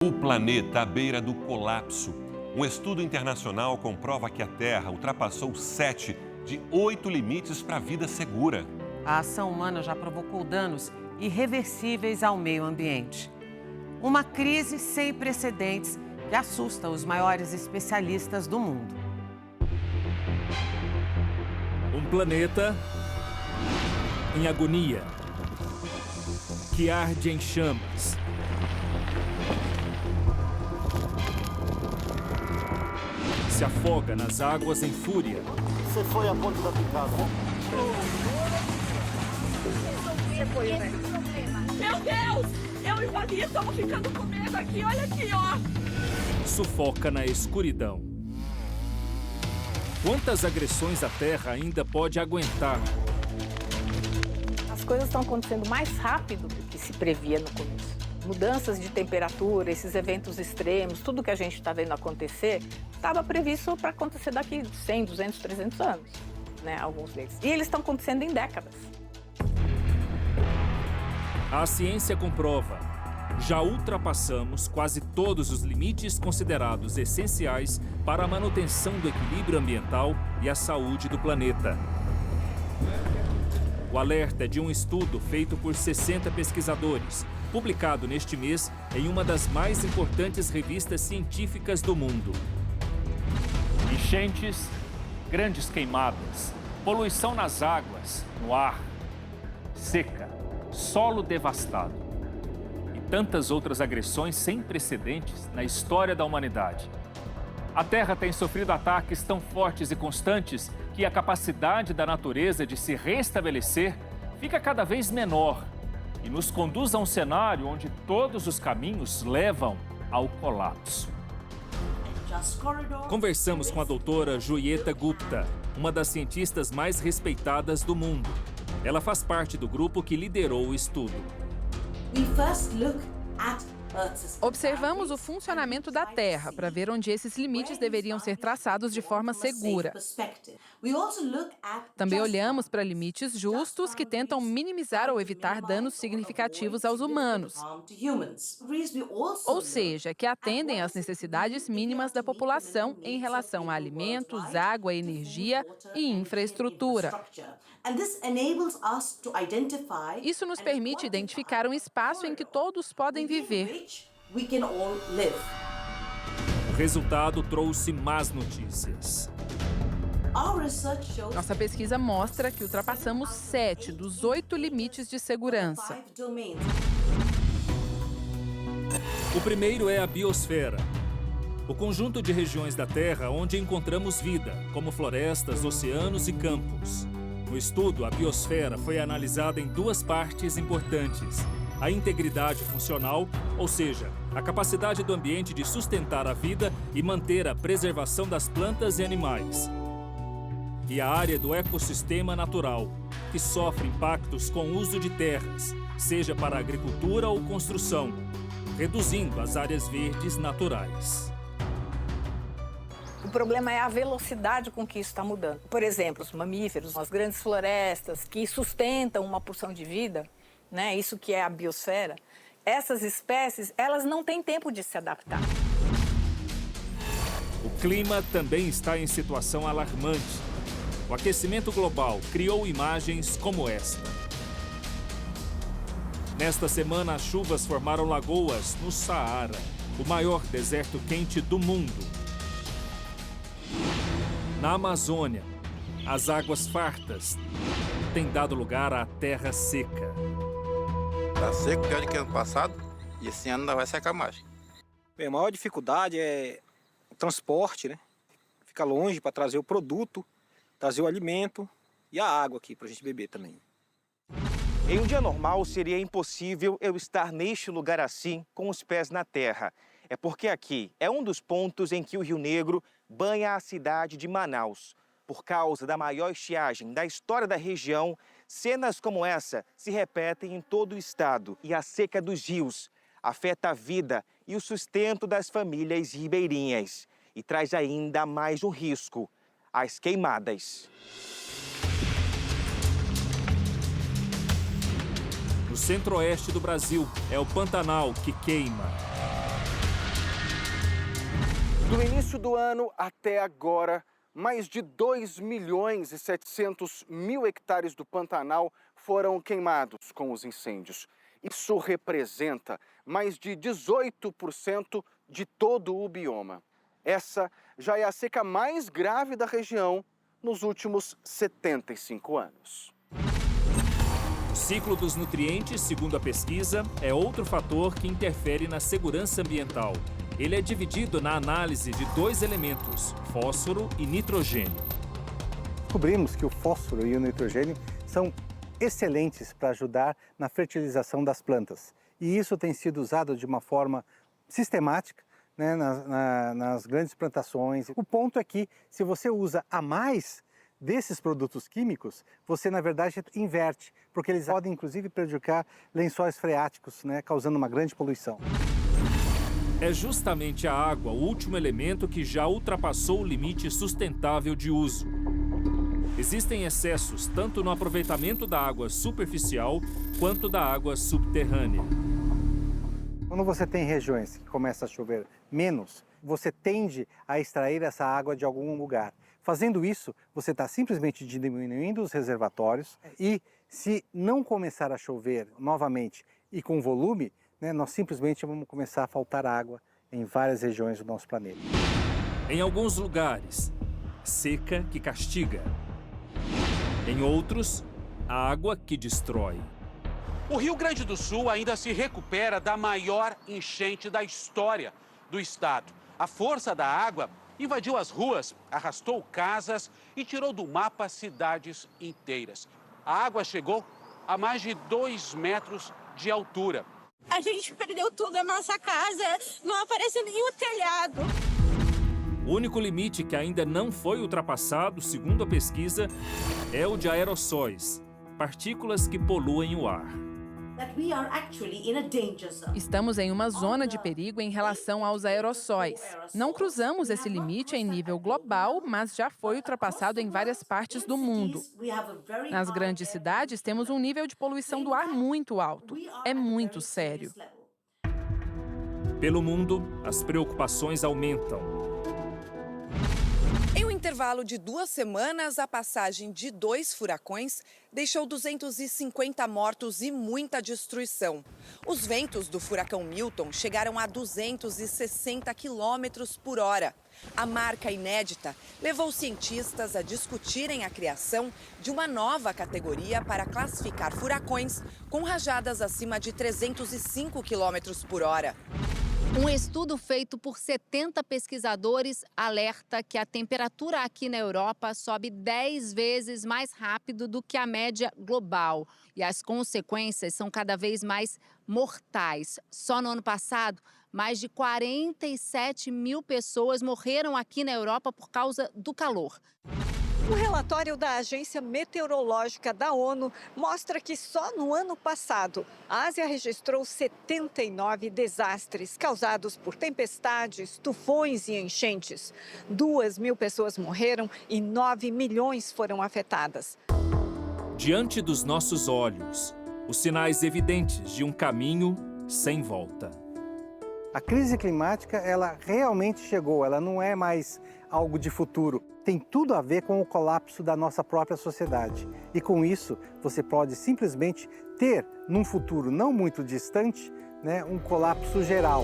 O planeta à beira do colapso. Um estudo internacional comprova que a Terra ultrapassou 7 de 8 limites para a vida segura. A ação humana já provocou danos irreversíveis ao meio ambiente. Uma crise sem precedentes que assusta os maiores especialistas do mundo. Um planeta em agonia, que arde em chamas. Se afoga nas águas em fúria. Você foi a ponte da picada. Meu Deus! Eu e o Babi estamos ficando com medo aqui, olha aqui, ó! Sufoca na escuridão. Quantas agressões a Terra ainda pode aguentar? As coisas estão acontecendo mais rápido do que se previa no começo. Mudanças de temperatura, esses eventos extremos, tudo que a gente está vendo acontecer, estava previsto para acontecer daqui 100, 200, 300 anos, né, alguns deles. E eles estão acontecendo em décadas. A ciência comprova. Já ultrapassamos quase todos os limites considerados essenciais para a manutenção do equilíbrio ambiental e a saúde do planeta. O alerta é de um estudo feito por 60 pesquisadores, publicado neste mês em uma das mais importantes revistas científicas do mundo. Enchentes, grandes queimadas, poluição nas águas, no ar, seca, solo devastado e tantas outras agressões sem precedentes na história da humanidade. A Terra tem sofrido ataques tão fortes e constantes que a capacidade da natureza de se restabelecer fica cada vez menor e nos conduz a um cenário onde todos os caminhos levam ao colapso. Conversamos com a doutora Julieta Gupta, uma das cientistas mais respeitadas do mundo. Ela faz parte do grupo que liderou o estudo. Observamos o funcionamento da Terra para ver onde esses limites deveriam ser traçados de forma segura. Também olhamos para limites justos que tentam minimizar ou evitar danos significativos aos humanos. Ou seja, que atendem às necessidades mínimas da população em relação a alimentos, água, energia e infraestrutura. Isso nos permite identificar um espaço em que todos podem viver. O resultado trouxe más notícias. Nossa pesquisa mostra que ultrapassamos 7 dos 8 limites de segurança. O primeiro é a biosfera. O conjunto de regiões da Terra onde encontramos vida, como florestas, oceanos e campos. No estudo, a biosfera foi analisada em duas partes importantes. A integridade funcional, ou seja, a capacidade do ambiente de sustentar a vida e manter a preservação das plantas e animais. E a área do ecossistema natural, que sofre impactos com o uso de terras, seja para agricultura ou construção, reduzindo as áreas verdes naturais. O problema é a velocidade com que isso está mudando. Por exemplo, os mamíferos, as grandes florestas que sustentam uma porção de vida, né, isso que é a biosfera, essas espécies, elas não têm tempo de se adaptar. O clima também está em situação alarmante. O aquecimento global criou imagens como esta. Nesta semana, as chuvas formaram lagoas no Saara, o maior deserto quente do mundo. Na Amazônia, as águas fartas têm dado lugar à terra seca. Está seco pior do que ano passado e esse ano ainda vai secar mais. Bem, a maior dificuldade é o transporte, né? Fica longe para trazer o produto, trazer o alimento e a água aqui para a gente beber também. Em um dia normal, seria impossível eu estar neste lugar assim, com os pés na terra. É porque aqui é um dos pontos em que o Rio Negro banha a cidade de Manaus. Por causa da maior estiagem da história da região, cenas como essa se repetem em todo o estado. E a seca dos rios afeta a vida e o sustento das famílias ribeirinhas. E traz ainda mais um risco: as queimadas. No centro-oeste do Brasil, é o Pantanal que queima. início do ano até agora, mais de 2.700.000 hectares do Pantanal foram queimados com os incêndios. Isso representa mais de 18% de todo o bioma. Essa já é a seca mais grave da região nos últimos 75 anos. O ciclo dos nutrientes, segundo a pesquisa, é outro fator que interfere na segurança ambiental. Ele é dividido na análise de 2 elementos, fósforo e nitrogênio. Descobrimos que o fósforo e o nitrogênio são excelentes para ajudar na fertilização das plantas. E isso tem sido usado de uma forma sistemática, né, nas grandes plantações. O ponto é que, se você usa a mais desses produtos químicos, você, na verdade, inverte, porque eles podem, inclusive, prejudicar lençóis freáticos, né, causando uma grande poluição. É justamente a água o último elemento que já ultrapassou o limite sustentável de uso. Existem excessos tanto no aproveitamento da água superficial quanto da água subterrânea. Quando você tem regiões que começa a chover menos, você tende a extrair essa água de algum lugar. Fazendo isso, você está simplesmente diminuindo os reservatórios e, se não começar a chover novamente e com volume, né, nós simplesmente vamos começar a faltar água em várias regiões do nosso planeta. Em alguns lugares, seca que castiga. Em outros, água que destrói. O Rio Grande do Sul ainda se recupera da maior enchente da história do estado. A força da água invadiu as ruas, arrastou casas e tirou do mapa cidades inteiras. A água chegou a mais de 2 metros de altura. A gente perdeu tudo, a nossa casa, não apareceu nem o telhado. O único limite que ainda não foi ultrapassado, segundo a pesquisa, é o de aerossóis, partículas que poluem o ar. Estamos em uma zona de perigo em relação aos aerossóis. Não cruzamos esse limite em nível global, mas já foi ultrapassado em várias partes do mundo. Nas grandes cidades, temos um nível de poluição do ar muito alto. É muito sério. Pelo mundo, as preocupações aumentam. Em um intervalo de 2 semanas, a passagem de 2 furacões deixou 250 mortos e muita destruição. Os ventos do furacão Milton chegaram a 260 quilômetros por hora. A marca inédita levou cientistas a discutirem a criação de uma nova categoria para classificar furacões com rajadas acima de 305 quilômetros por hora. Um estudo feito por 70 pesquisadores alerta que a temperatura aqui na Europa sobe 10 vezes mais rápido do que a média global. E as consequências são cada vez mais mortais. Só no ano passado, mais de 47 mil pessoas morreram aqui na Europa por causa do calor. O relatório da Agência Meteorológica da ONU mostra que só no ano passado, a Ásia registrou 79 desastres causados por tempestades, tufões e enchentes. 2.000 pessoas morreram e 9 milhões foram afetadas. Diante dos nossos olhos, os sinais evidentes de um caminho sem volta. A crise climática, ela realmente chegou, ela não é mais algo de futuro. Tem tudo a ver com o colapso da nossa própria sociedade. E com isso, você pode simplesmente ter, num futuro não muito distante, né, um colapso geral.